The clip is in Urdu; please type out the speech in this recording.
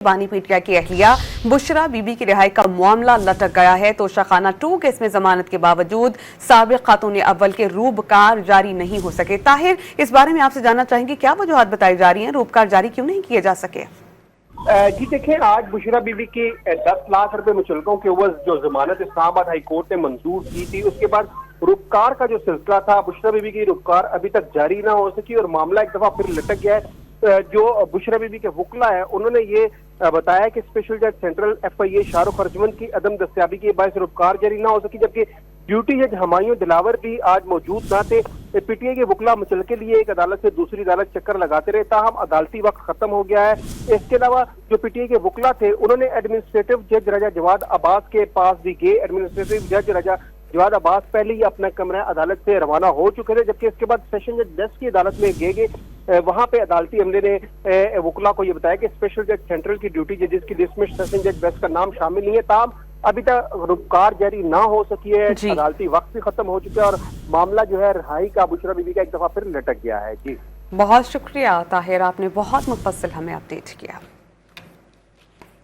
بانی پیٹیا کی اہلیہ بشرا بی بی کی رہائی کا معاملہ لٹک گیا ہے۔ توشہ خانہ 2 کیس میں ضمانت کے باوجود سابق خاتون اول کے روبکار جاری نہیں ہو سکے۔ طاہر، اس بارے میں آپ سے جاننا چاہیں گے کیا وجوہات بتائی جا رہی ہیں، روبکار جاری کیوں نہیں کیے جا سکے؟ جی دیکھیں، آج بشرا بی بی کی 10 لاکھ روپے مچلقوں کے عوض جو ضمانت اسلام آباد ہائی کورٹ نے منظور کی تھی، اس کے بعد روبکار کا جو سلسلہ تھا، بشرا بی بی کی روبکار ابھی تک جاری نہ ہو سکی اور معاملہ ایک دفعہ پھر لٹک گیا ہے۔ جو بشرا بی بی کے وکلا ہے، انہوں نے یہ بتایا کہ اسپیشل جج سینٹرل FIA شاہ رخ ارجمن کی عدم دستیابی کے باعث روبکار جاری نہ ہو سکی، جبکہ ڈیوٹی جج ہمایوں دلاور بھی آج موجود نہ تھے۔ PTI کے وکلا مچلقے لیے ایک عدالت سے دوسری عدالت چکر لگاتے رہے، تاہم عدالتی وقت ختم ہو گیا ہے۔ اس کے علاوہ جو PTI کے وکلا تھے، انہوں نے ایڈمنسٹریٹو جج رجا جواد عباس کے پاس بھی گئے۔ ایڈمنسٹریٹو جج رجا جواد عباس پہلے ہی اپنا کمرہ عدالت سے روانہ ہو چکے تھے، جبکہ اس کے بعد سیشن جج ڈیسک کی عدالت میں گئے۔ وہاں پہ عدالتی عملے نے وکلا کو یہ بتایا کہ اسپیشل جج سینٹرل کی ڈیوٹی ججز کی لسٹ میں سیشن جج ڈیسک کا نام شامل نہیں ہے، تاہم ابھی تک روبکار جاری نہ ہو سکی ہے۔ عدالتی وقت بھی ختم ہو چکا ہے اور معاملہ جو ہے رہائی کا بشرا بی بی کا ایک دفعہ پھر لٹک گیا ہے۔ جی بہت شکریہ طاہر، آپ نے بہت مفصل ہمیں اپڈیٹ کیا۔